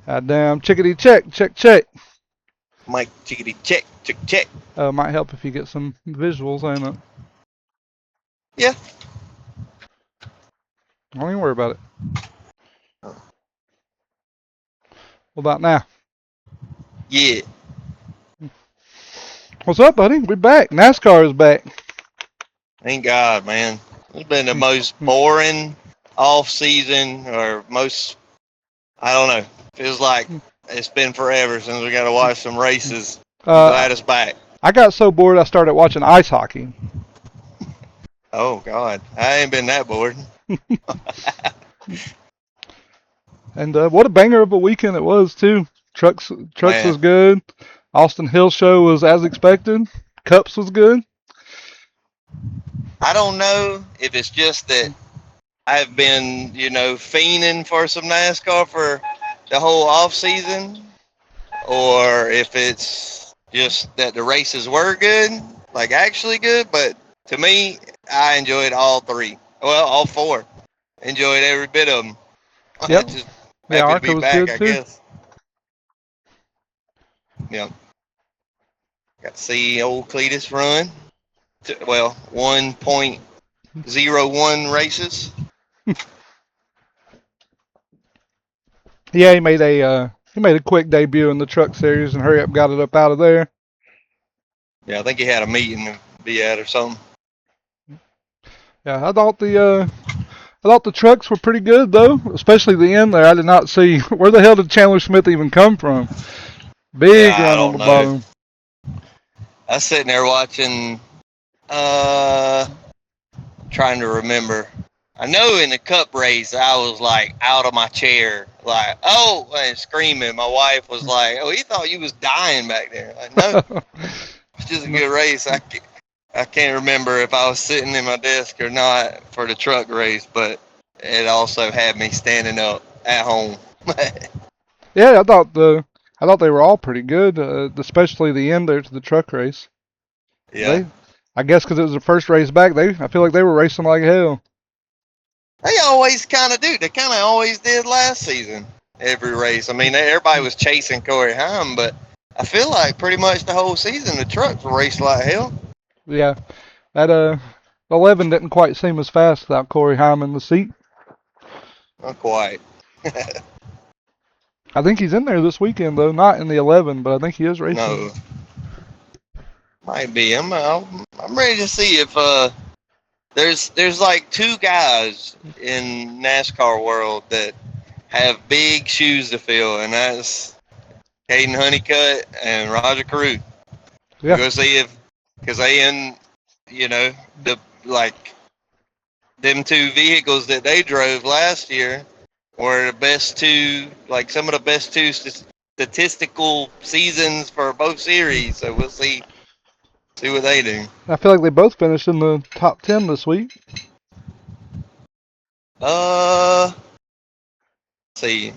Goddamn, chickadee check, check, check. Mike, chickadee, check, check, check. Might help if you get some visuals, ain't it? Yeah. Don't even worry about it. What about now? Yeah. What's up, buddy? We back. NASCAR is back. Thank God, man. It's been the most boring off season, or most, I don't know. Feels like it's been forever since we got to watch some races. I'm glad it's back. I got so bored I started watching ice hockey. Oh God, I ain't been that bored. And what a banger of a weekend it was too. Trucks Man. was good. Austin Hill show was as expected. Cups was good. I don't know if it's just that I've been, fiending for some NASCAR for the whole off season, or if it's just that the races were good, like actually good. But to me, I enjoyed all three. Well, all four. Enjoyed every bit of them. Yep. Just Yeah, happy to Arca be was back, good I too. guess. Yeah. Got to see old Cletus run. Well, 1.01 races. Yeah, he made a quick debut in the truck series and hurry up got it up out of there. Yeah, I think he had a meeting to be at or something. Yeah, I thought the trucks were pretty good though, especially the end there. I did not see where the hell did Chandler Smith even come from. Big Yeah, I run on don't the know. bottom. I was sitting there watching, trying to remember. I know in the cup race, I was like out of my chair, like, oh, and screaming. My wife was like, oh, he thought you was dying back there. Like, no, it's just a good race. I can't remember if I was sitting in my desk or not for the truck race, but it also had me standing up at home. Yeah, I thought they were all pretty good, especially the end there to the truck race. Yeah. I guess because it was the first race back, I feel like they were racing like hell. They always kind of do. They kind of always did last season. Every race. I mean, everybody was chasing Corey Haim, but I feel like pretty much the whole season the trucks raced like hell. Yeah, that 11 didn't quite seem as fast without Corey Haim in the seat. Not quite. I think he's in there this weekend though, not in the 11, but I think he is racing. No, might be. I'm ready to see if there's like two guys in NASCAR world that have big shoes to fill, and that's Caden Honeycutt and Roger Carew. Yeah. We're gonna see if, because they in, the like them two vehicles that they drove last year were the best two, like some of the best two statistical seasons for both series. So we'll see what they do. I feel like they both finished in the top 10 this week. Let's see.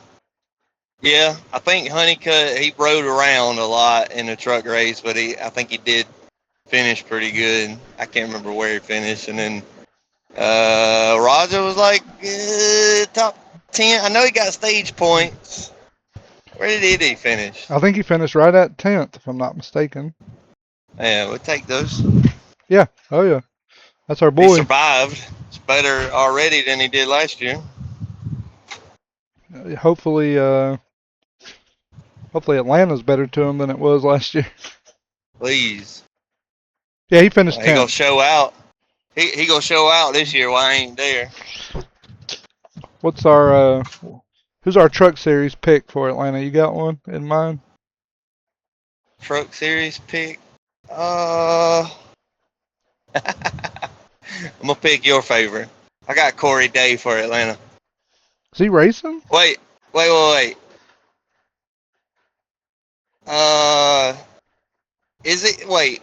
Yeah, I think Honeycutt, he rode around a lot in the truck race, but I think he did finish pretty good. I can't remember where he finished, and then Roger was like top 10. I know he got stage points. Where did he finish? I think he finished right at 10th, if I'm not mistaken. Yeah, we'll take those. Yeah. Oh yeah. That's our He boy. survived. It's better already than he did last year. Hopefully Atlanta's better to him than it was last year. Please. Yeah, he finished 10th. He gonna show out. He gonna show out this year while I ain't there. What's our who's our truck series pick for Atlanta? You got one in mind? Truck series pick. I'm gonna pick your favorite. I got Corey Day for Atlanta. Is he racing? Wait. Is it? Wait.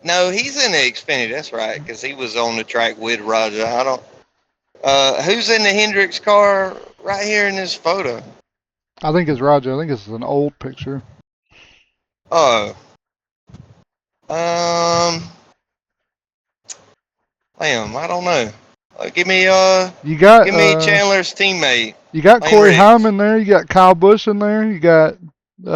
No, he's in the Xfinity. That's right, because he was on the track with Roger. I don't. Who's in the Hendricks car right here in this photo? I think it's Roger. I think it's an old picture. Oh. Damn, I don't know. Give me You got Chandler's teammate. You got Lane Corey Heim Riggs. in there. You got Kyle Busch in there. You got I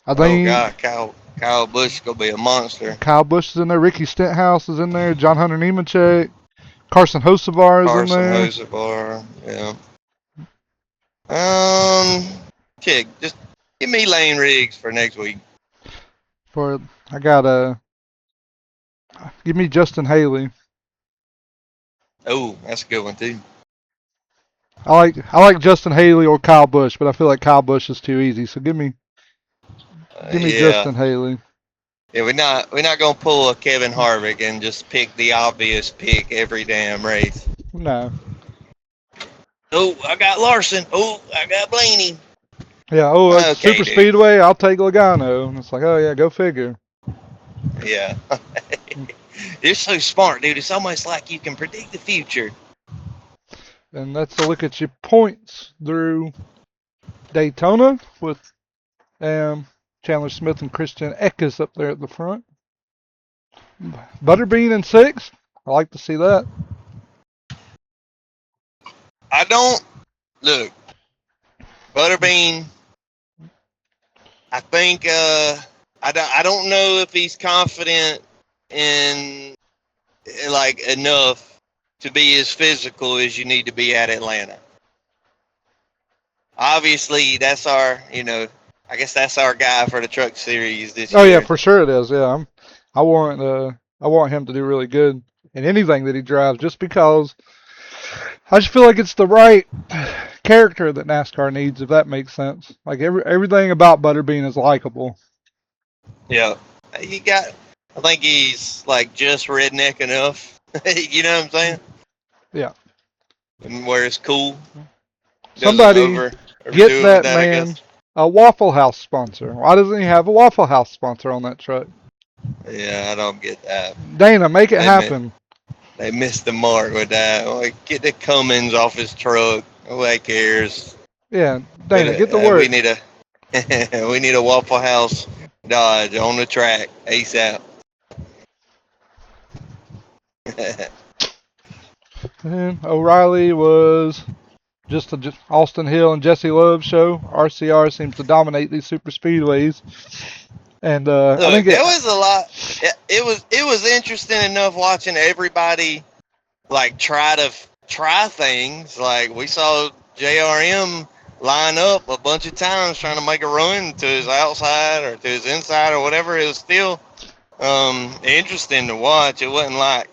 Oh think God, Kyle Busch gonna be a monster. Kyle Busch is in there. Ricky Stenhouse is in there. John Hunter Nemechek. Carson Hocevar is in Carson there. Hocevar. Yeah. Um, Chick, just give me Lane Riggs for next week. For I got give me Justin Haley. Oh, that's a good one too. I like Justin Haley or Kyle Busch, but I feel like Kyle Busch is too easy. So give me Yeah, Justin Haley. yeah. We're not gonna pull a Kevin Harvick and just pick the obvious pick every damn race. No. Oh, I got Larson. Oh, I got Blaney. Yeah. Oh, it's Okay, super dude. speedway. I'll take Logano. And it's like, oh yeah, go figure. Yeah. You're so smart, dude. It's almost like you can predict the future. And that's a look at your points through Daytona with Chandler Smith and Christian Eckes up there at the front. Butterbean in sixth. I like to see that. I don't look Butterbean. I think I don't know if he's confident in like enough to be as physical as you need to be at Atlanta. Obviously, that's our I guess that's our guy for the Truck Series this Oh yeah, year. for sure it is. Yeah, I want him to do really good in anything that he drives, just because I just feel like it's the right character that NASCAR needs, if that makes sense. Like everything about Butterbean is likable. Yeah, he got. I think he's like just redneck enough. You know what I'm saying? Yeah. And where it's cool, doesn't Somebody get overdo it with that that, I man guess. a Waffle House sponsor. Why doesn't he have a Waffle House sponsor on that truck? Yeah, I don't get that. Dana, make it They mi- happen. they missed the mark with that. Like, get the Cummins off his truck. Nobody cares. Yeah, But Dana, get to we work. need a we need a Waffle House Dodge on the track ASAP. And O'Reilly was just Austin Hill and Jesse Love show. RCR seems to dominate these super speedways, and I Look, think there was a lot. It was interesting enough watching everybody like try things. Like we saw JRM line up a bunch of times trying to make a run to his outside or to his inside or whatever. It was still interesting to watch. It wasn't like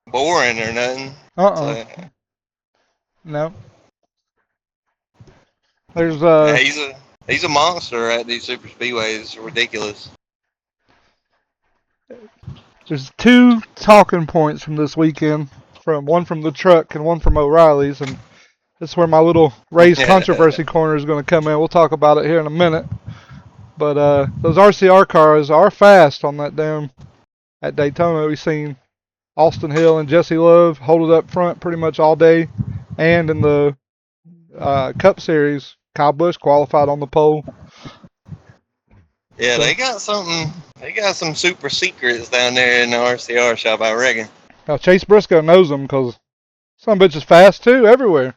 boring or nothing. uh-uh, So no. There's yeah, he's a monster at these super speedways. It's ridiculous. there's two talking points from this weekend, from one from the truck and one from O'Reilly's, and that's where my little race controversy corner is going to come in. We'll talk about it here in a minute. But those RCR cars are fast on that damn at Daytona. We've seen Austin Hill and Jesse Love hold it up front pretty much all day, and in the Cup Series, Kyle Busch qualified on the pole. Yeah, So they got something. They got some super secrets down there in the RCR shop, I reckon. now Chase Briscoe knows them because some bitch is fast too everywhere.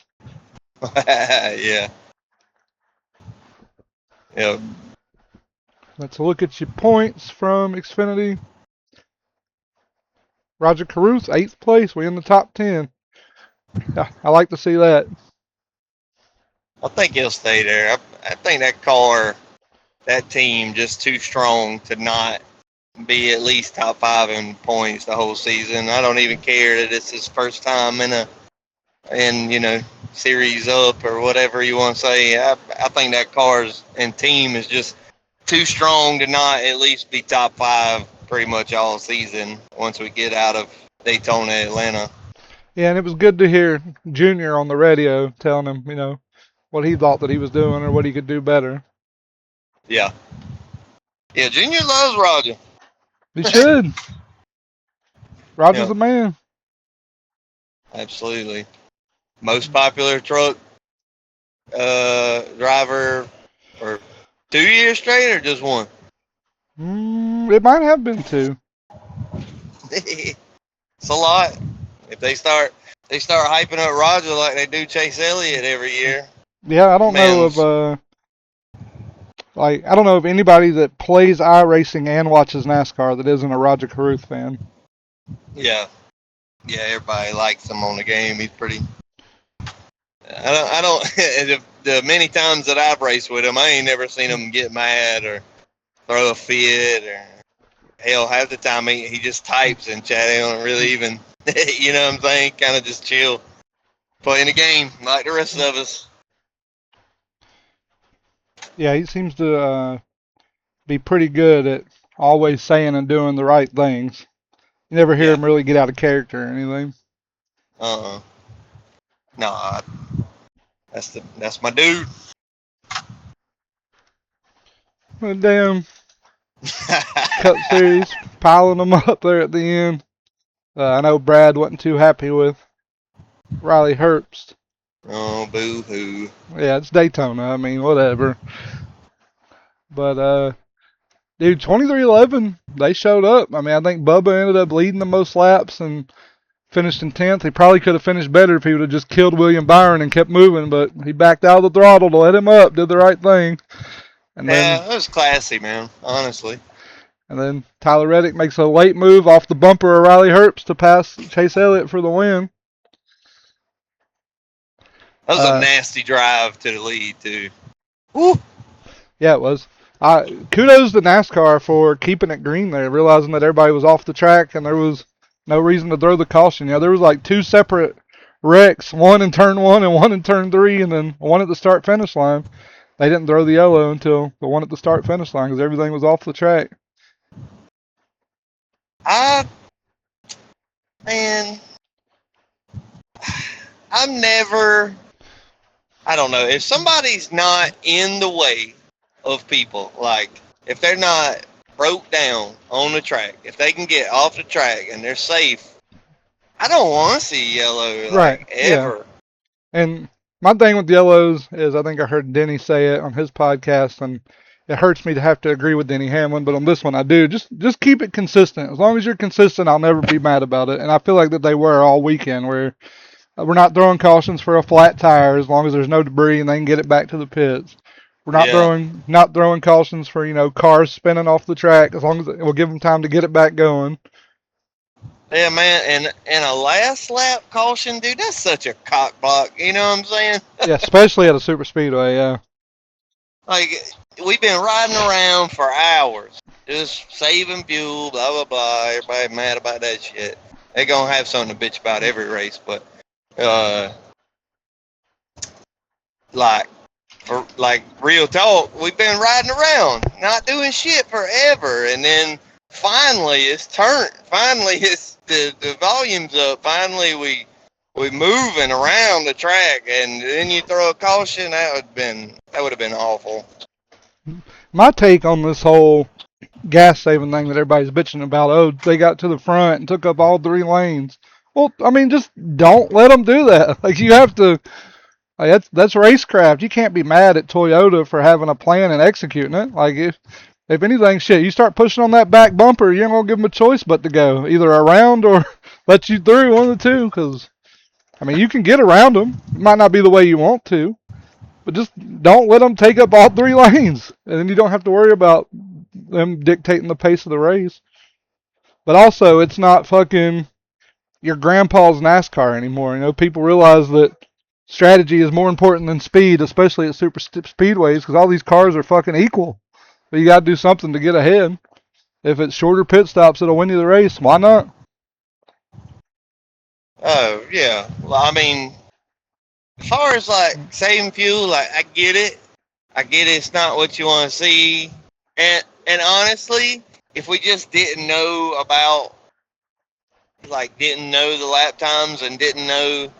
Yeah. Yeah. Let's look at your points from Xfinity. Roger Caruth, 8th place. We in the top 10. Yeah, I like to see that. I think he'll stay there. I think that car, that team, just too strong to not be at least top five in points the whole season. I don't even care that it's his first time in series up or whatever you want to say. I think that car's and team is just too strong to not at least be top five pretty much all season once we get out of Daytona, Atlanta. Yeah, and it was good to hear Junior on the radio telling him, what he thought that he was doing or what he could do better. Yeah. Yeah, Junior loves Roger. He should. Roger's Yeah, the man. absolutely. Most popular truck driver for 2 years straight or just one? It might have been two. It's a lot. If they start they start hyping up Roger like they do Chase Elliott every year. Yeah, I don't know Man's of I don't know of anybody that plays iRacing and watches NASCAR that isn't a Roger Carruth fan. yeah, yeah. Everybody likes him on the game. He's pretty. I don't. The many times that I've raced with him, I ain't never seen him get mad or throw a fit or hell. Half the time he just types and chat. He don't really even, you know what I'm saying? Kind of just chill, playing the game like the rest of us. Yeah, he seems to be pretty good at always saying and doing the right things. You never hear Yeah. him really get out of character or anything. Nah, that's my dude. But damn, Cup Series, piling them up there at the end. I know Brad wasn't too happy with Riley Herbst. Oh, boo hoo. Yeah, it's Daytona. I mean, whatever. But dude, 2311, they showed up. I mean, I think Bubba ended up leading the most laps and finished in 10th. He probably could have finished better if he would have just killed William Byron and kept moving, but he backed out of the throttle to let him up, did the right thing. And then Yeah, it was classy, man. Honestly, Tyler Reddick makes a late move off the bumper of Riley Herbst to pass Chase Elliott for the win. that was a nasty drive to the lead too. Woo! Yeah, it was. Kudos to NASCAR for keeping it green there, realizing that everybody was off the track and there was no reason to throw the caution. Yeah, there was like two separate wrecks, one in turn 1 and one in turn 3, and then one at the start finish line. They didn't throw the yellow until the one at the start finish line because everything was off the track. Man, I'm never. I don't know if somebody's not in the way of people, like if they're not broke down on the track, if they can get off the track and they're safe, I don't want to see yellow Right. like ever. Yeah. And my thing with yellows is I think I heard Denny say it on his podcast, and it hurts me to have to agree with Denny Hamlin, but on this one I do. Just keep it consistent. As long as you're consistent, I'll never be mad about it. And I feel like that they were all weekend, where we're not throwing cautions for a flat tire as long as there's no debris and they can get it back to the pits. We're Yeah. not throwing cautions for cars spinning off the track as long as we'll give them time to get it back going. Yeah, man, and a last lap caution, dude, that's such a cock block. You know what I'm saying? Yeah, especially at a super speedway. Yeah. Like we've been riding around for hours, just saving fuel, blah blah blah. Everybody mad about that shit. They gonna have something to bitch about every race, but like for like real talk, we've been riding around, not doing shit forever, and then finally it's turned. Finally it's the volume's up. Finally we moving around the track, and then you throw a caution. That would have been awful. My take on this whole gas saving thing that everybody's bitching about, oh, they got to the front and took up all 3 lanes. Well, I mean, just don't let them do that. Like, you have to, like, that's racecraft. You can't be mad at Toyota for having a plan and executing it. Like, if anything, shit, you start pushing on that back bumper, you ain't gonna give them a choice but to go either around or let you through, one of the two. Because I mean, you can get around them. It might not be the way you want to, but just don't let them take up all 3 lanes, and then you don't have to worry about them dictating the pace of the race. But also, it's not fucking your grandpa's NASCAR anymore. People realize that strategy is more important than speed, especially at super speedways, because all these cars are fucking equal. But you got to do something to get ahead. If it's shorter pit stops, it'll win you the race. Why not? Oh yeah. Well, I mean, as far as like saving fuel, like I get it. I get it. It's not what you want to see. And honestly, if we just didn't know about, like, didn't know the lap times and didn't know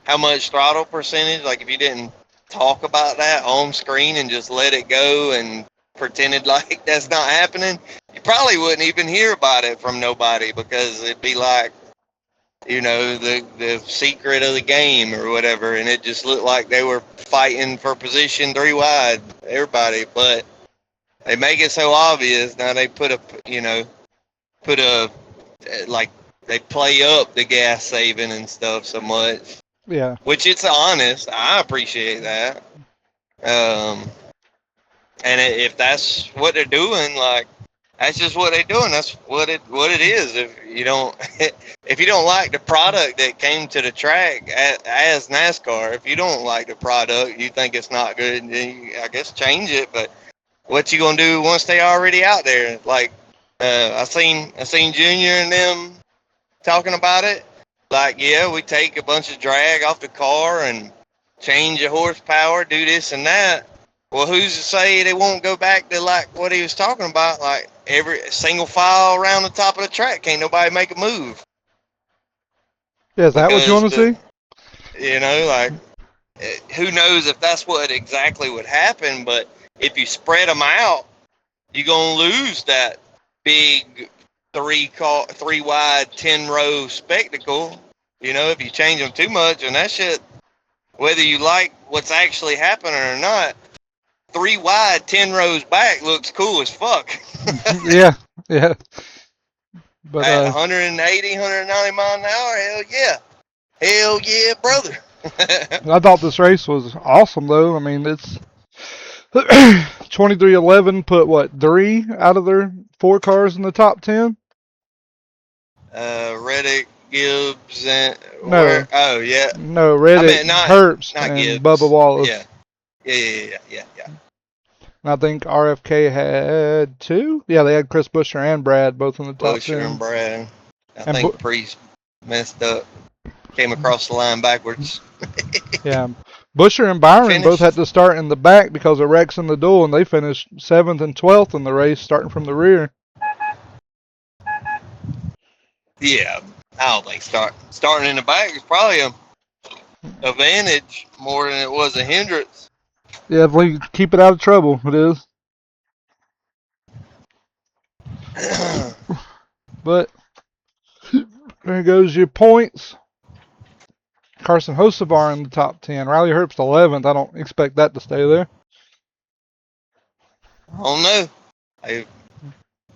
how much throttle percentage, like if you didn't talk about that on screen and just let it go and pretended like that's not happening, you probably wouldn't even hear about it from nobody because it'd be like, the secret of the game or whatever, and it just looked like they were fighting for position 3 wide, everybody. But they make it so obvious now. They put a like they play up the gas saving and stuff so much. Yeah. Which it's honest. I appreciate that. And if that's what they're doing, like that's just what they're doing. That's what it is. If you don't if you don't like the product that came to the track as NASCAR, if you don't like the product, you think it's not good, then I guess change it. But what you gonna do once they already out there? Like I seen Junior and them talking about it. Like, yeah, we take a bunch of drag off the car and change the horsepower, do this and that. Well, who's to say they won't go back to like what he was talking about, like every single file around the top of the track? Can't nobody make a move. Yeah, is that what you want to see? You know, like who knows if that's what exactly would happen? But if you spread them out, you're gonna lose that big three wide 10-row spectacle. You know, if you change them too much, and that shit, whether you like what's actually happening or not, 3 wide 10 rows back looks cool as fuck. Yeah. But at 180, 190 miles an hour, hell yeah, brother. I thought this race was awesome though. I mean, it's 2311 put what 3 out of their 4 cars in the top 10. Reddick, Gibbs, and No. where? Oh yeah. No, Reddick, Herbst, not and Gibbs. Bubba Wallace. Yeah. And I think RFK had 2. Yeah, they had Chris Buescher and Brad both in the top 10. Buescher and Brad. I And think Priest messed up. Came across the line backwards. Yeah. Buescher and Byron both had to start in the back because of wrecks in the duel, and they finished 7th and 12th in the race, starting from the rear. Yeah, I don't think starting in the back is probably a advantage more than it was a hindrance. Yeah, if we keep it out of trouble, it is. But there goes your points. Carson Hocevar in the top 10. Riley Herbst 11th. I don't expect that to stay there. I don't know.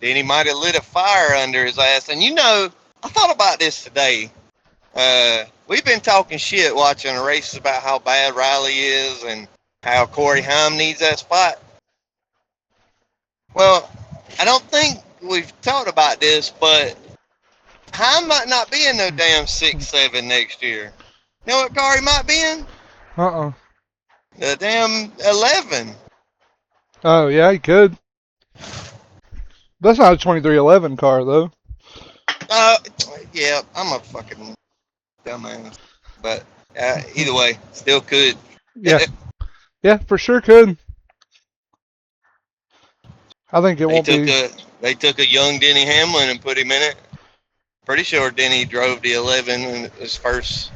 Then he might have lit a fire under his ass. And you know, I thought about this today. We've been talking shit watching the races about how bad Riley is and how Corey Haim needs that spot. Well, I don't think we've talked about this, but Haim might not be in no damn 6-7 next year. You know what car he might be in? The damn 11. Oh, yeah, he could. That's not a 2311 car, though. Yeah, I'm a fucking dumbass. But either way, still could. Yeah. Yeah, for sure could. I think it won't be. They took a young Denny Hamlin and put him in it. Pretty sure Denny drove the 11 in his first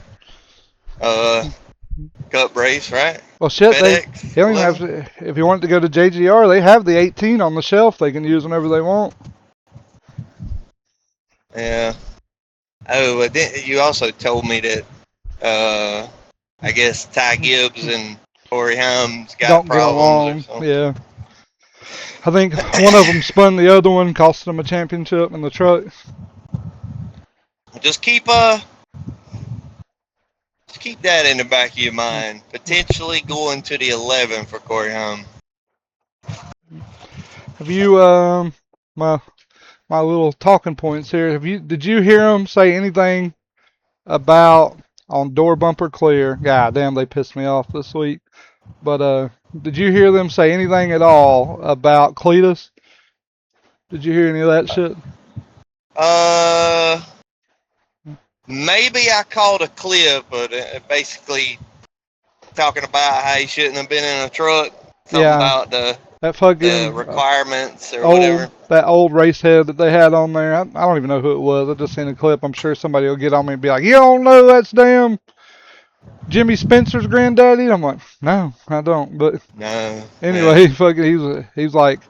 Cup race, right? Well, shit, they don't even have to. If you wanted to go to JGR, they have the 18 on the shelf. They can use whenever they want. Yeah. Oh, but then you also told me that I guess Ty Gibbs and Corey Haim's got don't problems. Get along. Yeah. I think one of them spun the other one, cost them a championship in the truck. Just keep that in the back of your mind. Potentially going to the 11 for Corey Haim. Have you my little talking points here? Did you hear them say anything about on door bumper clear? God damn, they pissed me off this week. But did you hear them say anything at all about Cletus? Did you hear any of that shit? Maybe I caught a clip, but basically talking about how he shouldn't have been in a truck. Something about the requirements or whatever. That old race head that they had on there. I don't even know who it was. I just seen a clip. I'm sure somebody will get on me and be like, "You don't know that's damn Jimmy Spencer's granddaddy?" I'm like, "No, I don't." But no. Anyway, he's like,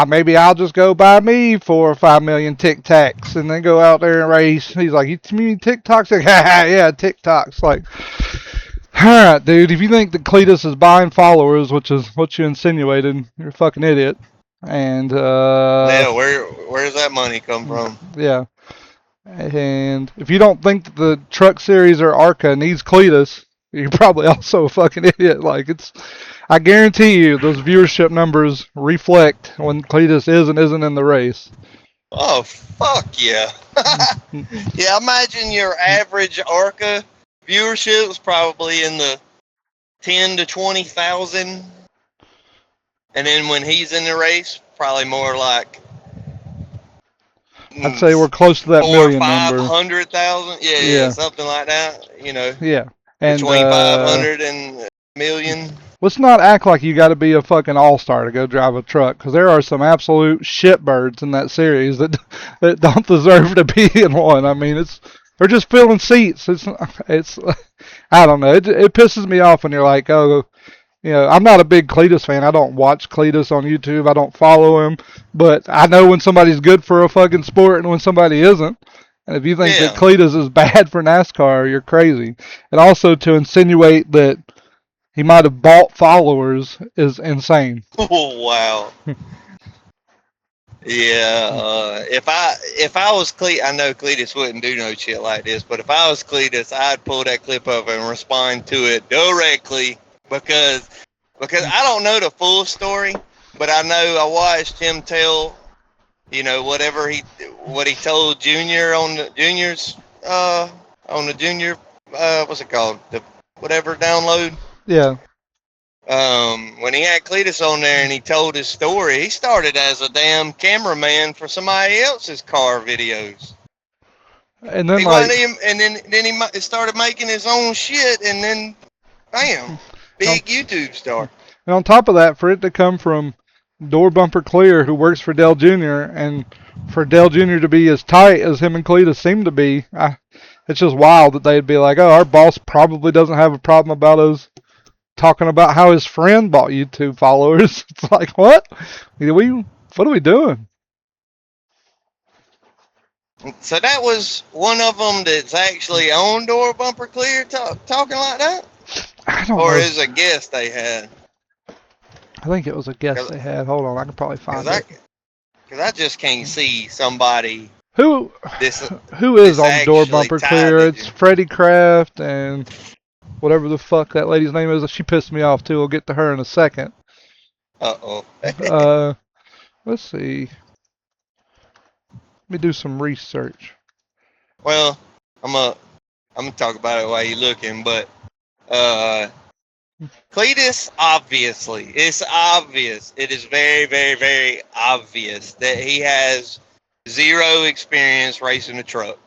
maybe I'll just go buy me 4 or 5 million Tic Tacs and then go out there and race. He's like, "You mean TikToks?" Like, yeah, TikToks. Like, all right, dude. If you think that Cletus is buying followers, which is what you insinuated, you're a fucking idiot. And yeah, where does that money come from? Yeah. And if you don't think that the Truck Series or ARCA needs Cletus, you're probably also a fucking idiot. Like I guarantee you, those viewership numbers reflect when Cletus is and isn't in the race. Oh, fuck yeah. Yeah, imagine your average ARCA viewership was probably in the 10 to 20,000. And then when he's in the race, probably more like I'd say we're close to that 400,000 or million number. 500,000. Yeah, something like that. Yeah. And between 500 and a million. Let's not act like you got to be a fucking all-star to go drive a truck, because there are some absolute shitbirds in that series that don't deserve to be in one. I mean, they're just filling seats. It's I don't know. It pisses me off when you're like, oh, I'm not a big Cletus fan. I don't watch Cletus on YouTube. I don't follow him, but I know when somebody's good for a fucking sport and when somebody isn't. And if you think that Cletus is bad for NASCAR, you're crazy. And also to insinuate that he might have bought followers is insane. Oh, wow. Yeah, if I was Cletus, I know Cletus wouldn't do no shit like this, but if I was Cletus, I'd pull that clip up and respond to it directly because I don't know the full story, but I know I watched him tell, what he told Junior on the Junior's on the Junior what's it called, the whatever download. Yeah. When he had Cletus on there and he told his story, he started as a damn cameraman for somebody else's car videos. And then then he started making his own shit, and then bam, big YouTube star. And on top of that, for it to come from Door Bumper Clear, who works for Dale Jr., and for Dale Jr. to be as tight as him and Cletus seem to be, it's just wild that they'd be like, oh, our boss probably doesn't have a problem about us talking about how his friend bought YouTube followers. It's like, what? What are we doing? So that was one of them that's actually on Door Bumper Clear talking like that? I don't know. Or is a guest they had? I think it was a guest they had. Hold on, I can probably find it. Because I just can't see somebody who is on Door Bumper Clear. It's Freddie Kraft and whatever the fuck that lady's name is. She pissed me off too. We'll get to her in a second. Let's see. Let me do some research. Well, I'm gonna talk about it while you're looking, but Cletus, obviously, it's obvious. It is very, very, very obvious that he has zero experience racing a truck.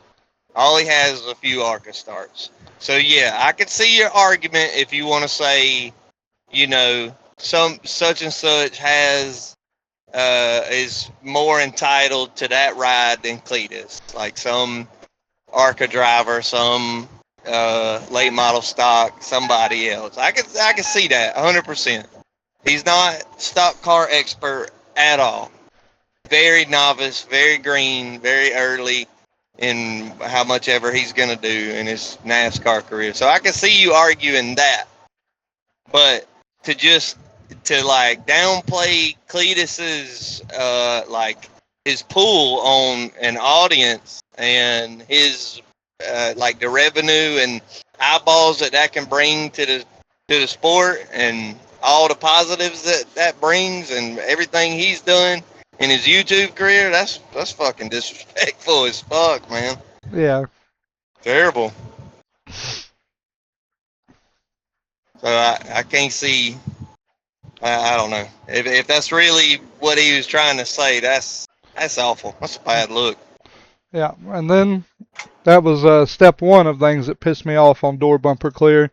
All he has is a few ARCA starts. So yeah, I could see your argument if you want to say, some such and such is more entitled to that ride than Cletus. Like some ARCA driver, some late model stock, somebody else. I could see that 100%. He's not stock car expert at all. Very novice, very green, very early in how much ever he's going to do in his NASCAR career. So I can see you arguing that. But to downplay Cletus's his pull on an audience and his the revenue and eyeballs that can bring to the sport and all the positives that brings and everything he's done in his YouTube career, that's fucking disrespectful as fuck, man. Yeah. Terrible. So I can't see. I don't know if that's really what he was trying to say. That's awful. That's a bad look. Yeah, and then that was step one of things that pissed me off on Door Bumper Clear.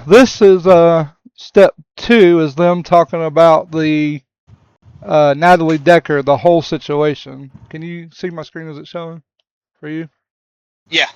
This is step two, is them talking about the Natalie Decker, the whole situation. Can you see my screen? Is it showing for you? Yeah.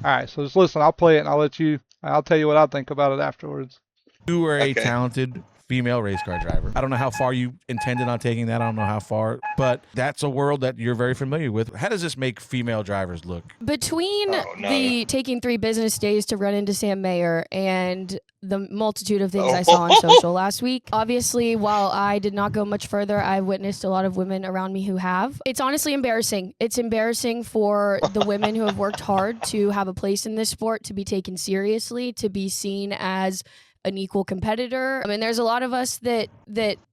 All right, so just listen. I'll play it and I'll tell you what I think about it afterwards. You are a talented female race car driver. I don't know how far you intended on taking that. I don't know how far, but that's a world that you're very familiar with. How does this make female drivers look? Between the taking 3 business days to run into Sam Mayer and the multitude of things I saw on social last week, obviously, while I did not go much further, I witnessed a lot of women around me who have. It's honestly embarrassing. It's embarrassing for the women who have worked hard to have a place in this sport, to be taken seriously, to be seen as an equal competitor. I mean, there's a lot of us that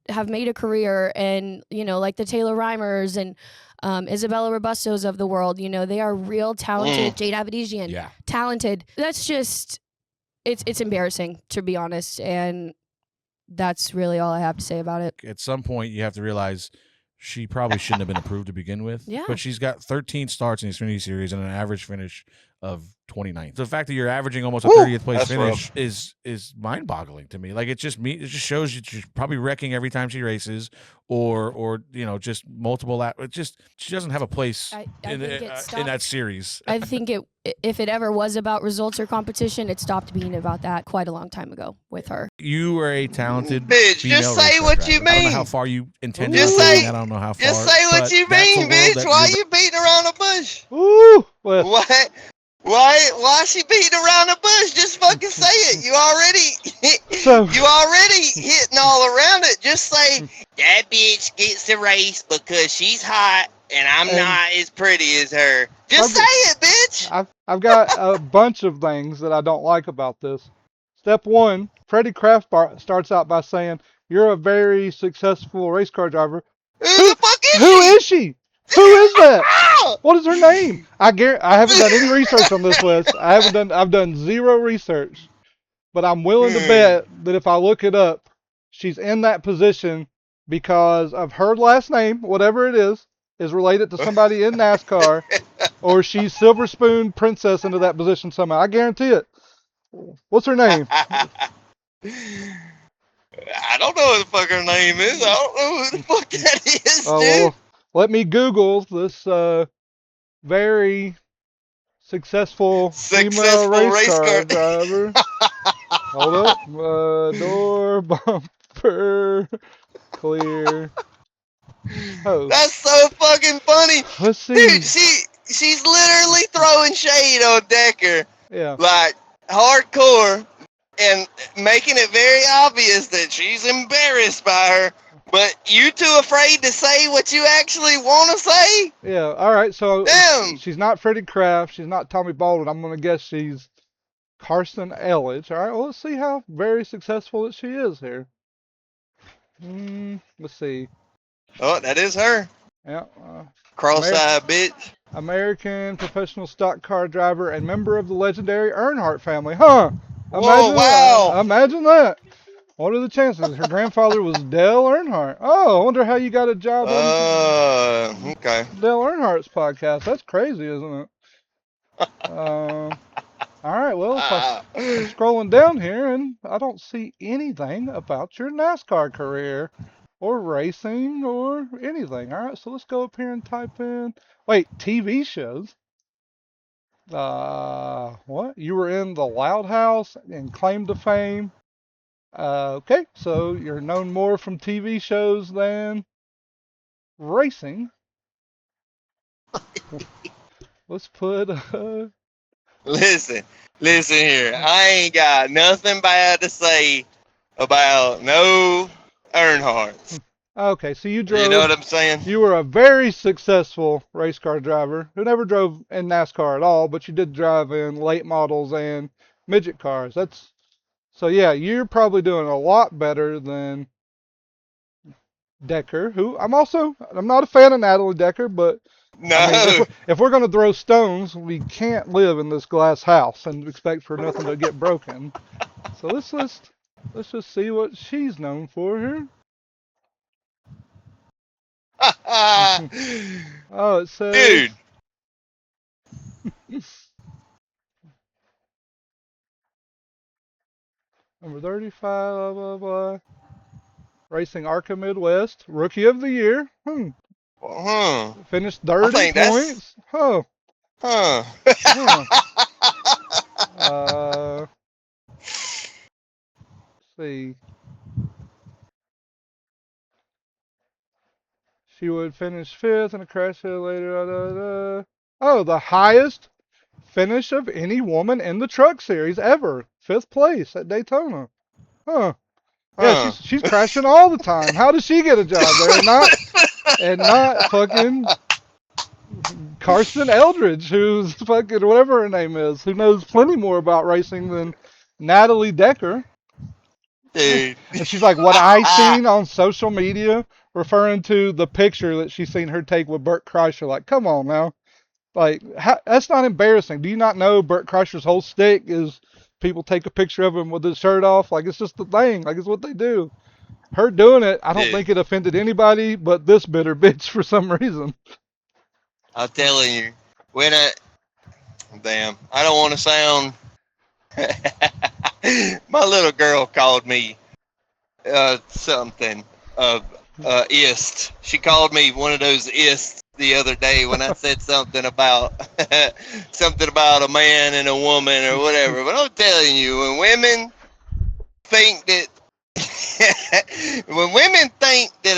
have made a career, and like the Taylor Reimers and Isabella Robustos of the world. They are real talented. Jade Abedisian, talented. That's just it's embarrassing, to be honest, and that's really all I have to say about it. At some point, you have to realize she probably shouldn't have been approved to begin with. Yeah. But she's got 13 starts in the Xfinity Series and an average finish of 29th. The fact that you're averaging almost a 30th place finish is mind-boggling to me. Like, it just shows you she's probably wrecking every time she races, or just multiple. She doesn't have a place in that series. I think if it ever was about results or competition, it stopped being about that quite a long time ago with her. You are a talented bitch. Just say what you mean. I don't know how far you intended on saying that. I don't know how far. Just say what you mean, bitch. Why are you beating around the bush? Ooh, what? Why is she beating around the bush? Just fucking say it. You already hitting all around it. Just say that bitch gets the race because she's hot and I'm not as pretty as her. Just say it, bitch. I've got a bunch of things that I don't like about this. Step one, Freddie Kraft starts out by saying, "You're a very successful race car driver." Who the fuck is she? Who is she? Who is that? What is her name? I haven't done any research on this list. I've done zero research, but I'm willing to bet that if I look it up, she's in that position because of her last name, whatever it is related to somebody in NASCAR, or she's Silver Spoon Princess into that position somehow. I guarantee it. What's her name? I don't know what the fuck her name is. I don't know who the fuck that is, dude. Well, let me Google this very successful female race car driver. Hold up. Door bumper clear. Oh. That's so fucking funny. Let's see. Dude, she's literally throwing shade on Decker. Yeah. Like, hardcore, and making it very obvious that she's embarrassed by her. But you too afraid to say what you actually want to say? Yeah, all right. So damn. She's not Freddie Kraft. She's not Tommy Baldwin. I'm going to guess she's Carson Elledge. All right, well, let's see how very successful that she is here. Let's see. Oh, that is her. Yeah. Cross-eyed bitch. American professional stock car driver and member of the legendary Earnhardt family. Huh. Whoa, wow. Imagine that. What are the chances? Her grandfather was Dale Earnhardt. Oh, I wonder how you got a job on okay. Dale Earnhardt's podcast. That's crazy, isn't it? All right, well, I'm scrolling down here, and I don't see anything about your NASCAR career or racing or anything. All right, so let's go up here and type in... Wait, TV shows? What? You were in The Loud House and Claim to Fame. Okay, so you're known more from TV shows than racing. Let's put... Listen here. I ain't got nothing bad to say about no Earnhardts. Okay, so you drove... You know what I'm saying? You were a very successful race car driver who never drove in NASCAR at all, but you did drive in late models and midget cars. So yeah, you're probably doing a lot better than Decker, who I'm not a fan of Natalie Decker, but no. I mean, if we're going to throw stones, we can't live in this glass house and expect for nothing to get broken. So let's just see what she's known for here. Oh, it says... Dude. Number 35, blah, blah, blah. Racing ARCA Midwest, Rookie of the Year. Finished 30 points. Huh. Let's see. She would finish 5th in a crash later. Oh, the highest finish of any woman in the truck series ever. 5th place at Daytona. Huh. Yeah, Huh. she's crashing all the time. How does she get a job there? Not fucking Carson Eldridge, who's fucking whatever her name is, who knows plenty more about racing than Natalie Decker. Dude. And she's like, what I seen on social media, referring to the picture that she's seen her take with Burt Kreischer. Like, come on now. Like, that's not embarrassing. Do you not know Burt Kreischer's whole stick is people take a picture of him with his shirt off? Like, it's just the thing. Like, it's what they do. Her doing it, I don't Dude. think it offended anybody but this bitter bitch for some reason. I'm telling you, damn, I don't want to sound. My little girl called me something ist. She called me one of those ists the other day when I said something about a man and a woman or whatever. But I'm telling you, when women think that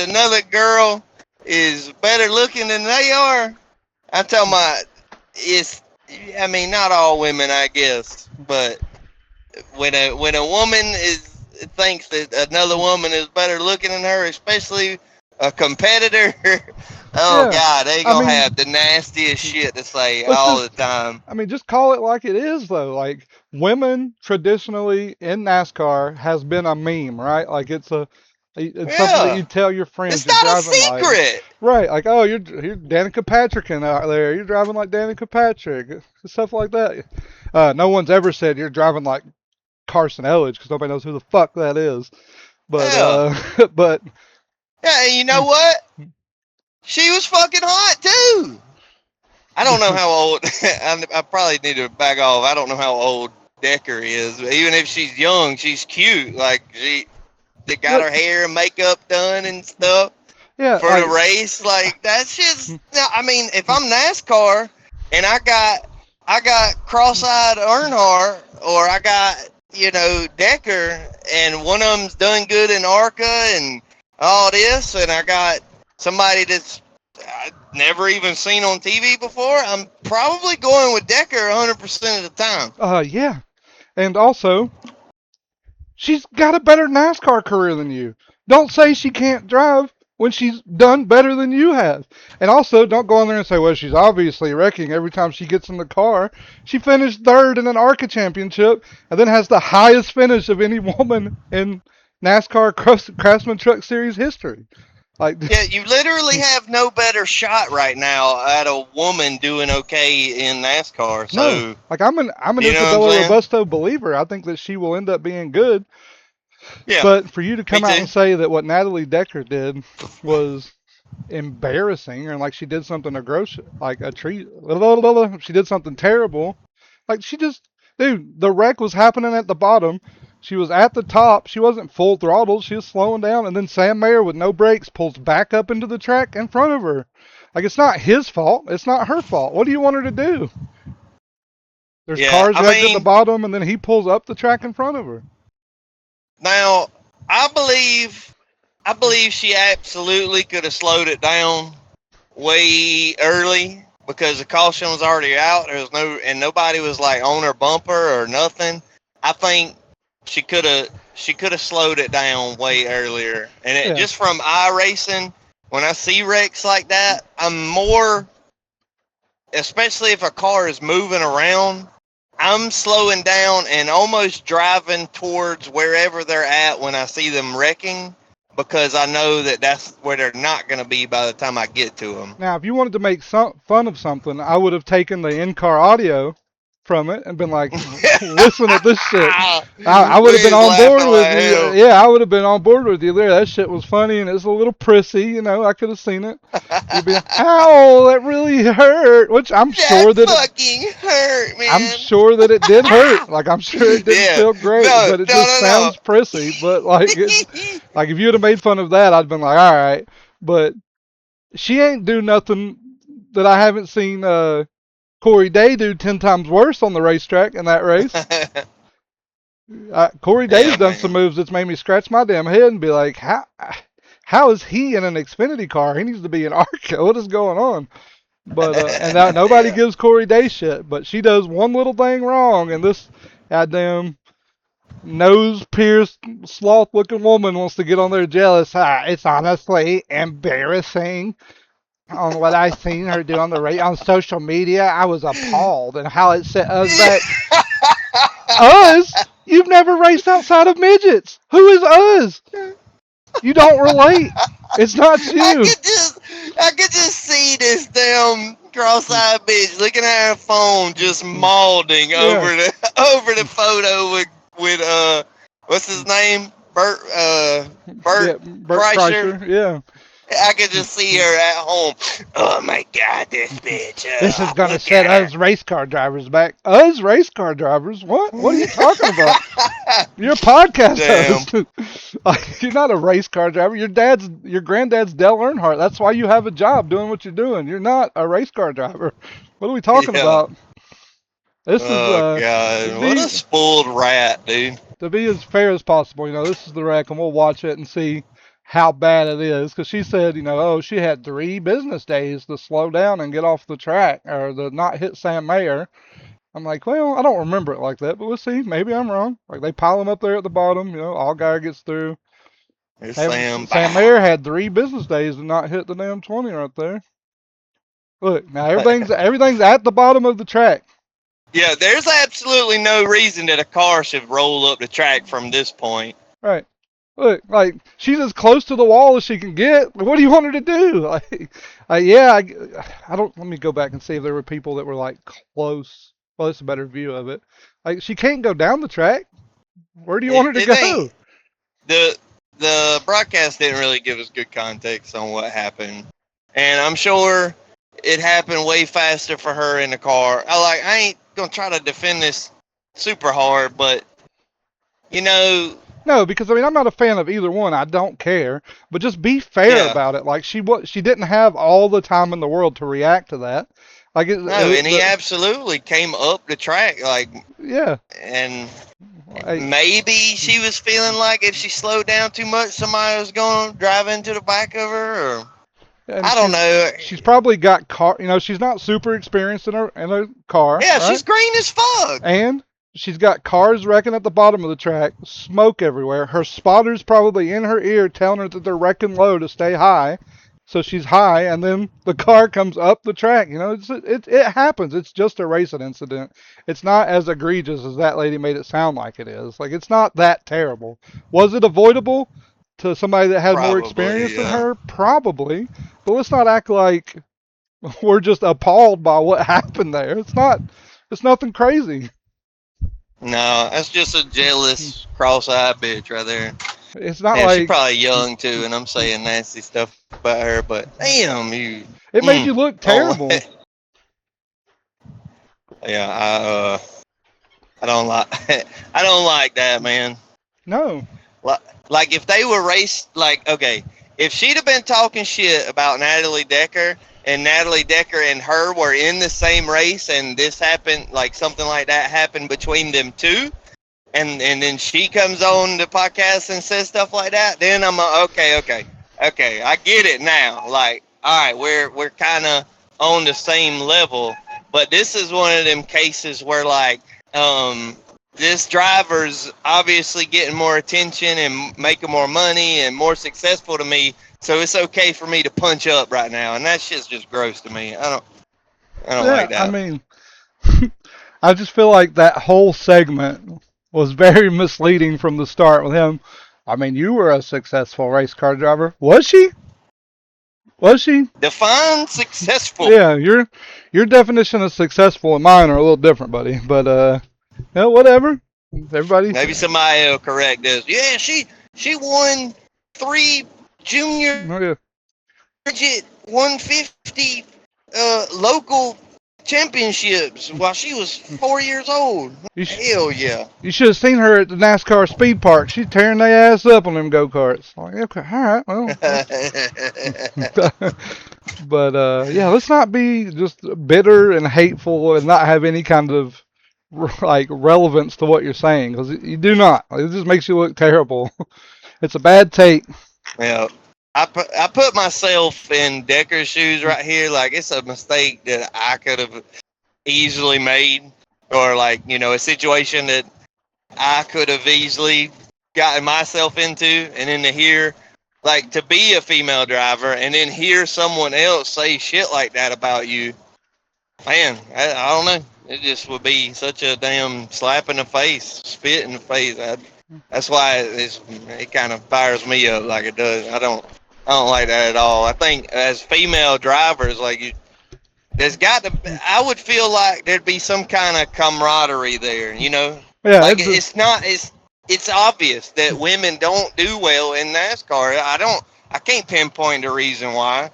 another girl is better looking than they are, I'm talking about not all women, I guess, but when a woman thinks that another woman is better looking than her, especially a competitor, God, they gonna have the nastiest shit to say all the time. I mean, just call it like it is, though. Like, women traditionally in NASCAR has been a meme, right? Like, it's something that you tell your friends. It's not a secret. Like, right? Like, oh, you're Danica Patrick out there. You're driving like Danica Patrick, stuff like that. No one's ever said you're driving like Carson Elledge because nobody knows who the fuck that is. But but yeah, and you know what? She was fucking hot too. I don't know how old. I probably need to back off. I don't know how old Decker is. But even if she's young, she's cute. Like they got her hair and makeup done and stuff. Yeah, for the race. Like that's just. I mean, if I'm NASCAR and I got cross-eyed Earnhardt or I got Decker and one of them's done good in ARCA and all this, and I got somebody that's I've never even seen on TV before, I'm probably going with Decker 100% of the time. Yeah. And also, she's got a better NASCAR career than you. Don't say she can't drive when she's done better than you have. And also, don't go on there and say, well, she's obviously wrecking every time she gets in the car. She finished 3rd in an ARCA championship and then has the highest finish of any woman in NASCAR Craftsman Truck Series history. Like, yeah, you literally have no better shot right now at a woman doing okay in NASCAR. So, no, like I'm an Isabella Robusto believer. I think that she will end up being good. Yeah. But for you to come out and say that what Natalie Decker did was embarrassing, or like she did something atrocious, like she did something terrible, like dude, the wreck was happening at the bottom. She was at the top. She wasn't full throttle. She was slowing down. And then Sam Mayer, with no brakes, pulls back up into the track in front of her. Like, it's not his fault. It's not her fault. What do you want her to do? There's cars wrecked at the bottom, and then he pulls up the track in front of her. Now, I believe she absolutely could have slowed it down way early because the caution was already out. And nobody was like on her bumper or nothing. I think she could have slowed it down way earlier. And just from iRacing, when I see wrecks like that, I'm more, especially if a car is moving around, I'm slowing down and almost driving towards wherever they're at when I see them wrecking, because I know that that's where they're not going to be by the time I get to them. Now, if you wanted to make fun of something, I would have taken the in-car audio from it and been like, listen to this shit. I would have been on board with you. Yeah, I would have been on board with you there. That shit was funny and it was a little prissy, I could have seen it. You'd be like, ow, that really hurt. Which I'm sure that fucking hurt, man. I'm sure that it did hurt. Like, I'm sure it didn't feel great, but it sounds prissy. But like if you would have made fun of that, I'd been like, all right. But she ain't do nothing that I haven't seen Corey Day do 10 times worse on the racetrack in that race. Corey Day's done some moves that's made me scratch my damn head and be like, how how is he in an Xfinity car? He needs to be in ARCA. What is going on? But and now nobody gives Corey Day shit, but she does one little thing wrong, and this goddamn nose-pierced, sloth-looking woman wants to get on there jealous. It's honestly embarrassing on what I seen her do on social media. I was appalled and how it set us back. Us? You've never raced outside of midgets. Who is us? You don't relate. It's not you. I could just see this damn cross-eyed bitch looking at her phone, just mauling over the photo with what's his name? Bert Kreischer. Yeah. I could just see her at home. Oh my God, this bitch. This is gonna set us race car drivers back. Us race car drivers? What? What are you talking about? You're a podcast host. You're not a race car driver. Your granddad's Dale Earnhardt. That's why you have a job doing what you're doing. You're not a race car driver. What are we talking about? This is God, what a spoiled rat, dude. To be as fair as possible, this is the wreck, and we'll watch it and see how bad it is. Because she said, she had 3 business days to slow down and get off the track or to not hit Sam Mayer. I'm like, well, I don't remember it like that, but we'll see. Maybe I'm wrong. Like, they pile him up there at the bottom. Allgaier gets through. Sam Mayer had 3 business days to not hit the damn 20 right there. Look, now everything's at the bottom of the track. Yeah, there's absolutely no reason that a car should roll up the track from this point. Right. Look, like, she's as close to the wall as she can get. What do you want her to do? I don't. Let me go back and see if there were people that were like close. Well, it's a better view of it. Like, she can't go down the track. Where do you want her to go? The broadcast didn't really give us good context on what happened, and I'm sure it happened way faster for her in the car. I ain't gonna try to defend this super hard, but No, because I'm not a fan of either one. I don't care, but just be fair about it. Like, she didn't have all the time in the world to react to that. Like, he absolutely came up the track, and maybe she was feeling like if she slowed down too much, somebody was going to drive into the back of her, or I don't know. She's probably got car. She's not super experienced in a car. Yeah, right? She's green as fuck. And she's got cars wrecking at the bottom of the track, smoke everywhere. Her spotter's probably in her ear telling her that they're wrecking low to stay high. So she's high, and then the car comes up the track. It happens. It's just a racing incident. It's not as egregious as that lady made it sound like it is. Like, it's not that terrible. Was it avoidable to somebody that had more experience than her? Probably. But let's not act like we're just appalled by what happened there. It's nothing crazy. No, that's just a jealous, cross-eyed bitch right there. It's not like... she's probably young, too, and I'm saying nasty stuff about her, but damn, you... It made you look terrible. Yeah, I don't like that, man. No. Like, if they were raced, okay, if she'd have been talking shit about Natalie Decker, and Natalie Decker and her were in the same race, and this happened, like something like that happened between them two, and then she comes on the podcast and says stuff like that, then I'm okay, I get it now. Like, all right, we're kind of on the same level, but this is one of them cases where this driver's obviously getting more attention and making more money and more successful to me. So it's okay for me to punch up right now, and that shit's just gross to me. I don't like that. I just feel like that whole segment was very misleading from the start with him. You were a successful race car driver. Was she? Define successful. Yeah, your definition of successful and mine are a little different, buddy. But whatever. Maybe somebody will correct this. Yeah, she won 3 junior midget 150 local championships while she was 4 years old. Hell yeah. You should have seen her at the NASCAR speed park. She's tearing their ass up on them go-karts. Like, okay, all right, well. But, let's not be just bitter and hateful and not have any kind of, relevance to what you're saying. Because you do not. It just makes you look terrible. It's a bad take. Yeah. I put myself in Decker's shoes right here. Like, it's a mistake that I could have easily made, or like, a situation that I could have easily gotten myself into, and then to hear, like, to be a female driver and then hear someone else say shit like that about you, man, I don't know. It just would be such a damn slap in the face, spit in the face. That's why it kind of fires me up like it does. I don't like that at all. I think as female drivers, like, there's got to. I would feel like there'd be some kind of camaraderie there. Yeah, like it's obvious that women don't do well in NASCAR. I can't pinpoint the reason why.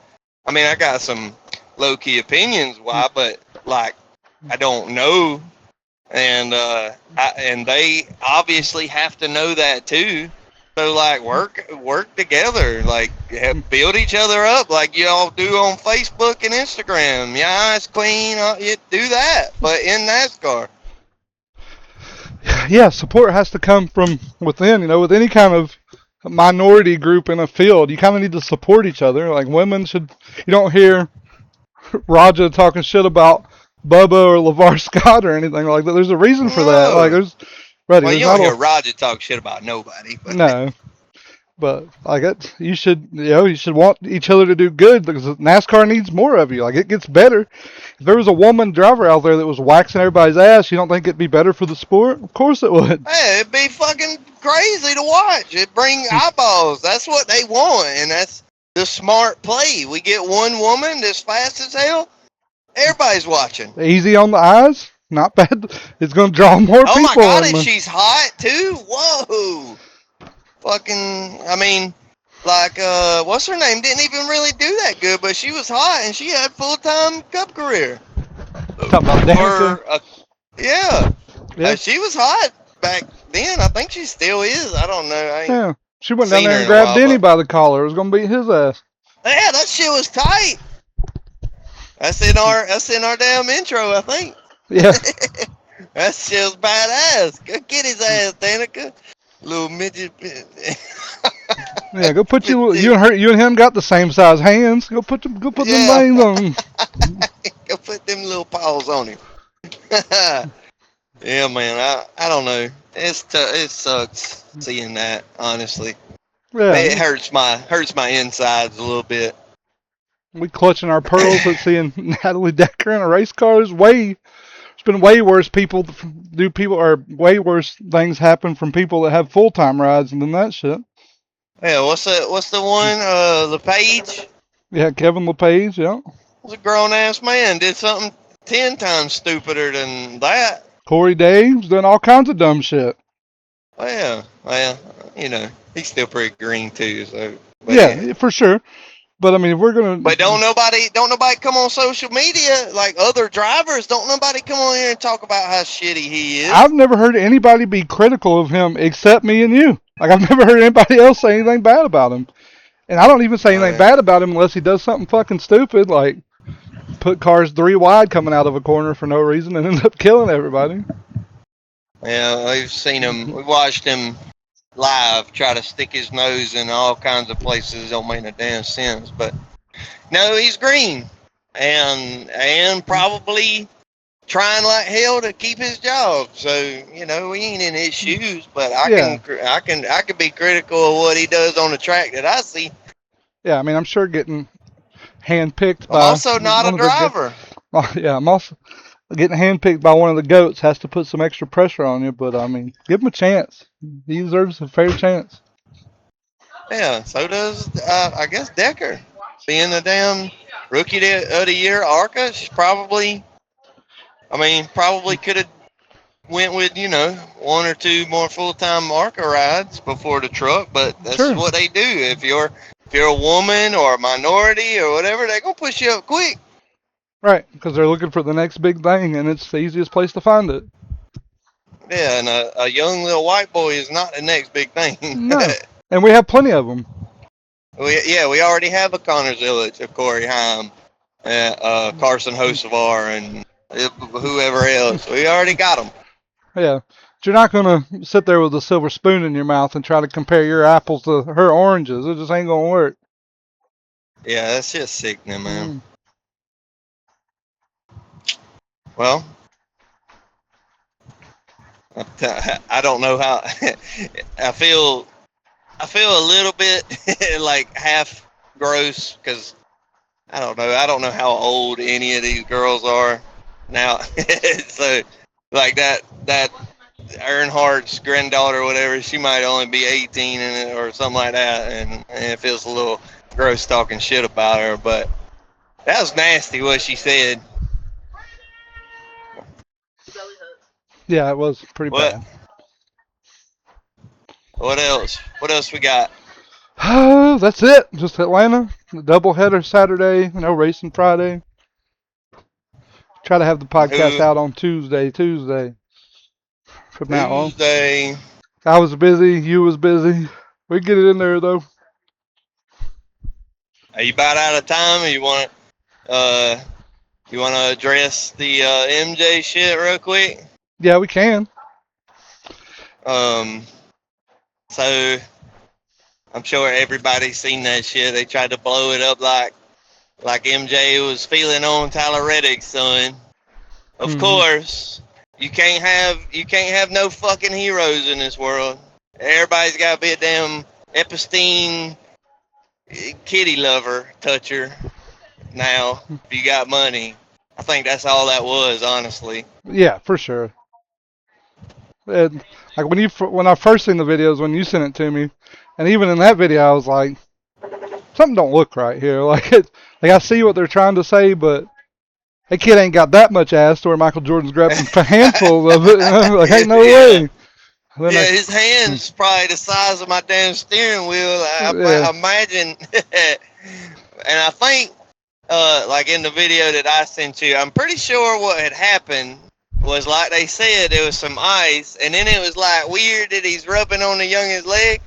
I mean, I got some low key opinions why, but like, I don't know, and and they obviously have to know that too. So like, work together, like, build each other up, like y'all do on Facebook and Instagram. Yeah, it's clean. You do that, but in NASCAR. Yeah, support has to come from within. With any kind of minority group in a field, you kind of need to support each other. Like, women should. You don't hear Raja talking shit about Bubba or LeVar Scott or anything like that. There's a reason for that. Like, Well, you don't hear Roger talk shit about nobody. But. No. But like you should want each other to do good, because NASCAR needs more of you. Like, it gets better. If there was a woman driver out there that was waxing everybody's ass, you don't think it'd be better for the sport? Of course it would. Hey, it'd be fucking crazy to watch. It'd bring eyeballs. That's what they want, and that's the smart play. We get one woman that's fast as hell. Everybody's watching. Easy on the eyes. Not bad. It's going to draw more people. Oh my God, and she's hot too. Whoa. Fucking, I mean, like, what's her name? Didn't even really do that good, but she was hot, and she had full-time Cup career. Talking about Danica? Yeah. She was hot back then. I think she still is. I don't know. Yeah. She went down there and grabbed Denny by the collar. It was going to beat his ass. Yeah, that shit was tight. That's in our damn intro, I think. Yeah. That shit was badass. Go get his ass, Danica. Little midget. Yeah, go put you and him got the same size hands. Go put them things on him. Go put them little paws on him. Yeah, man. I don't know. It sucks seeing that, honestly. Yeah. It hurts my insides a little bit. We clutching our pearls at seeing Natalie Decker in a race car. It's been way worse way worse things happen from people that have full-time rides than that shit. Yeah, what's the one? LePage? Yeah, Kevin LePage, yeah. Was a grown-ass man. Did something 10 times stupider than that. Corey Dave's doing all kinds of dumb shit. Well, he's still pretty green too, so. Yeah, for sure. But I mean, if we're gonna. But don't nobody come on social media, like other drivers. Don't nobody come on here and talk about how shitty he is. I've never heard anybody be critical of him except me and you. Like, I've never heard anybody else say anything bad about him. And I don't even say anything bad about him unless he does something fucking stupid, like put cars 3 wide coming out of a corner for no reason and end up killing everybody. Yeah, we've seen him. We watched him live try to stick his nose in all kinds of places. Don't make no damn sense. But no, he's green and probably trying like hell to keep his job. So we ain't in his shoes, but I can be critical of what he does on the track that I see. Yeah, I mean, I'm sure getting handpicked by. I'm also not a driver. I'm also getting handpicked by one of the goats has to put some extra pressure on you, but I mean, give him a chance. He deserves a fair chance. Yeah, so does I guess Decker, being the damn rookie of the year ARCA. She probably could have went with 1 or 2 more full-time ARCA rides before the truck, but that's what they do. If you're a woman or a minority or whatever, they're gonna push you up quick. Right, because they're looking for the next big thing, and it's the easiest place to find it. Yeah, and a young little white boy is not the next big thing. No, and we have plenty of them. We already have a Connor Zillich, a Corey Heim, Carson Hocevar, and whoever else. We already got them. Yeah, but you're not going to sit there with a silver spoon in your mouth and try to compare your apples to her oranges. It just ain't going to work. Yeah, that's just sickening, man. Well, I don't know how. I feel a little bit like half gross because I don't know. I don't know how old any of these girls are now. So, like that Earnhardt's granddaughter or whatever, she might only be 18 or something like that, and it feels a little gross talking shit about her. But that was nasty what she said. Yeah, it was pretty bad. What else? What else we got? That's it. Just Atlanta. The doubleheader Saturday. Racing Friday. Try to have the podcast out on Tuesday from now on. Tuesday. I was busy. You was busy. We get it in there though. Are you about out of time, or you want to address the MJ shit real quick? Yeah, we can. So I'm sure everybody's seen that shit. They tried to blow it up like MJ was feeling on Tyler Reddick's son. Of course, you can't have no fucking heroes in this world. Everybody's got to be a damn Epstein kitty lover toucher now. If you got money, I think that's all that was, honestly. Yeah, for sure. And like when I first seen the videos when you sent it to me, and even in that video I was like, something don't look right here. Like I see what they're trying to say, but that kid ain't got that much ass to where Michael Jordan's grabbing a handful of it. Like ain't no way. Yeah, his hand's probably the size of my damn steering wheel. I imagine. And I think, like in the video that I sent you, I'm pretty sure what had happened was like they said there was some ice, and then it was like weird that he's rubbing on the youngest leg.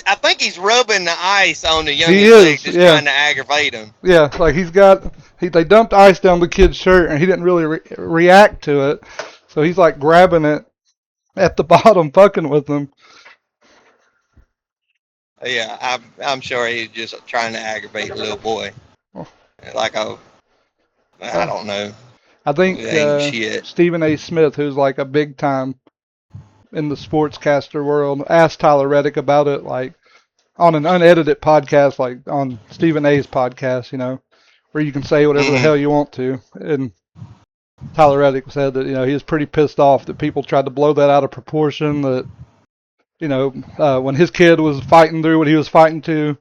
I think he's rubbing the ice on the youngest leg, just trying to aggravate him. Yeah, like they dumped ice down the kid's shirt, and he didn't really react to it, so he's like grabbing it at the bottom, fucking with them. Yeah, I'm sure he's just trying to aggravate the little boy. Like I don't know. I think Stephen A. Smith, who's like a big time in the sportscaster world, asked Tyler Reddick about it, like on an unedited podcast, like on Stephen A.'s podcast, where you can say whatever the hell you want to. And Tyler Reddick said that he was pretty pissed off that people tried to blow that out of proportion. That when his kid was fighting through what he was fighting to,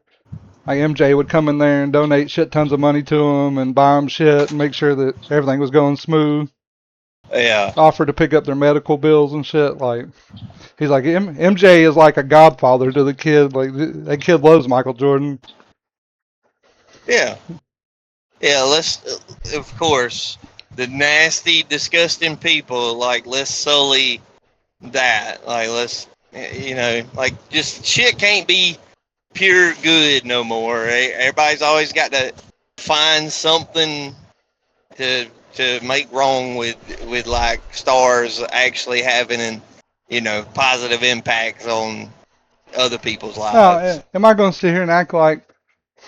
like MJ would come in there and donate shit tons of money to him and buy him shit and make sure that everything was going smooth. Yeah. Offered to pick up their medical bills and shit. Like, he's like, MJ is like a godfather to the kid. Like, that kid loves Michael Jordan. Yeah. Yeah, of course, the nasty, disgusting people, like, let's sully that. Like, like, just shit can't be pure good no more. Right? Everybody's always got to find something to make wrong with like stars actually having positive impacts on other people's lives. Am I going to sit here and act like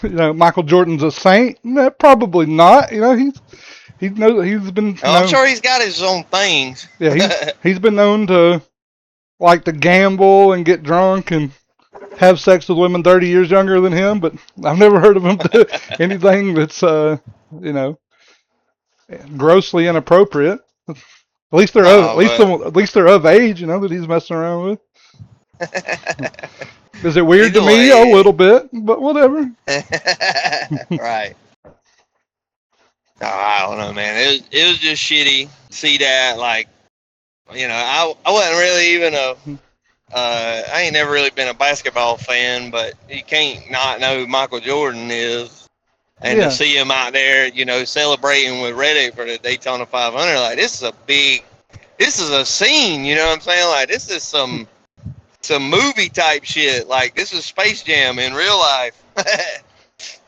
Michael Jordan's a saint? No, probably not. He's been. I'm sure he's got his own things. Yeah, he's been known to like to gamble and get drunk and have sex with women 30 years younger than him, but I've never heard of him do anything that's grossly inappropriate. At least they're at least they're of age, that he's messing around with. Is it weird to me? A little bit, but whatever. Right. I don't know, man. It was just shitty. See that, like, I wasn't really even I ain't never really been a basketball fan, but you can't not know who Michael Jordan is. And to see him out there, celebrating with Reddick for the Daytona 500, like, this is a scene, you know what I'm saying? Like, this is some movie type shit. Like, this is Space Jam in real life.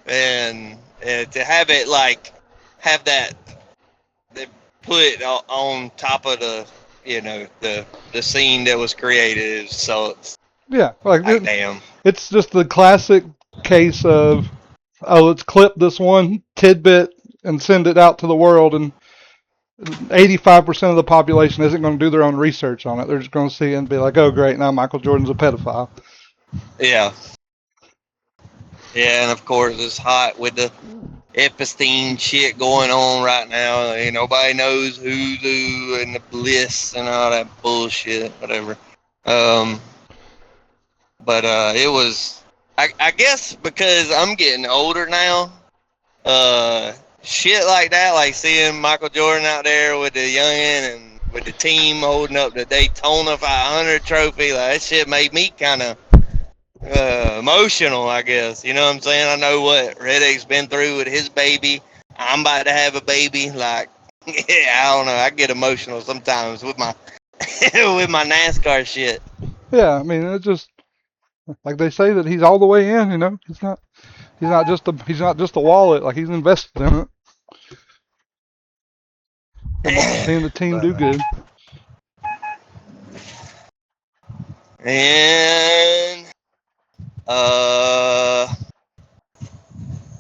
and to have it, like, have that they put on top of the, the scene that was created. So it's, like damn. It's just the classic case of oh, let's clip this one tidbit and send it out to the world, and 85% of the population isn't going to do their own research on it. They're just going to see it and be like, oh, great, now Michael Jordan's a pedophile. Yeah. Yeah, and of course it's hot with the Epstein shit going on right now. Ain't nobody knows who's who and the bliss and all that bullshit, whatever. But it was, I guess because I'm getting older now, shit like that, like seeing Michael Jordan out there with the youngin' and with the team holding up the Daytona 500 trophy, like that shit made me kind of emotional, I guess. You know what I'm saying? I know what Reddick's been through with his baby. I'm about to have a baby. Like, yeah, I don't know. I get emotional sometimes with my with my NASCAR shit. Yeah, I mean, it's just like they say that he's all the way in. You know, he's not just a wallet. Like, he's invested in it. Seeing the team do good. And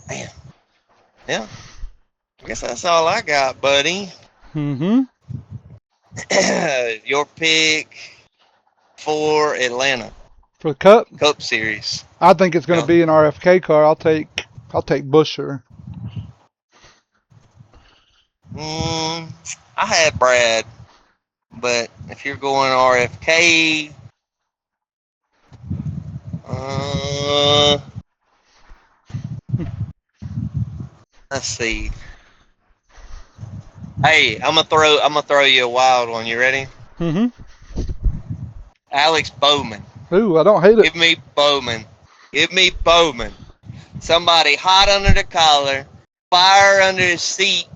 man, yeah. I guess that's all I got, buddy. Mm-hmm. Your pick for Atlanta For the Cup Series. I think it's going to be an RFK car. I'll take Busher. I had Brad, but if you're going RFK, let's see. Hey, I'm gonna throw you a wild one. You ready? Mm-hmm. Alex Bowman. Ooh, I don't hate it. Give me Bowman. Give me Bowman. Somebody hot under the collar, fire under his seat,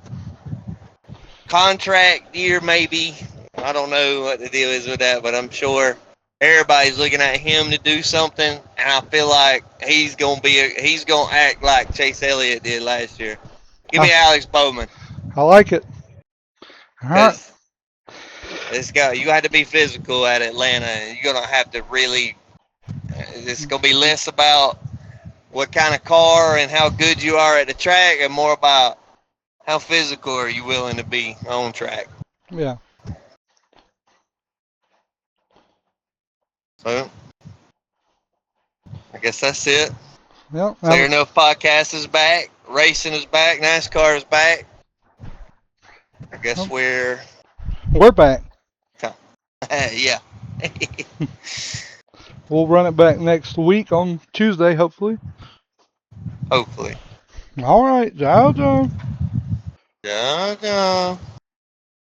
contract year maybe. I don't know what the deal is with that, but I'm sure everybody's looking at him to do something, and I feel like he's gonna act like Chase Elliott did last year. Give me Alex Bowman. I like it. All right. You got to be physical at Atlanta. You're gonna have to really. It's gonna be less about what kind of car and how good you are at the track, and more about how physical are you willing to be on track. Yeah. So, I guess that's it. Yeah. Fair Enough Podcast is back. Racing is back. NASCAR is back. I guess we're back. Yeah. We'll run it back next week on Tuesday, hopefully. Hopefully. All right. Ciao, John. Ciao, ciao.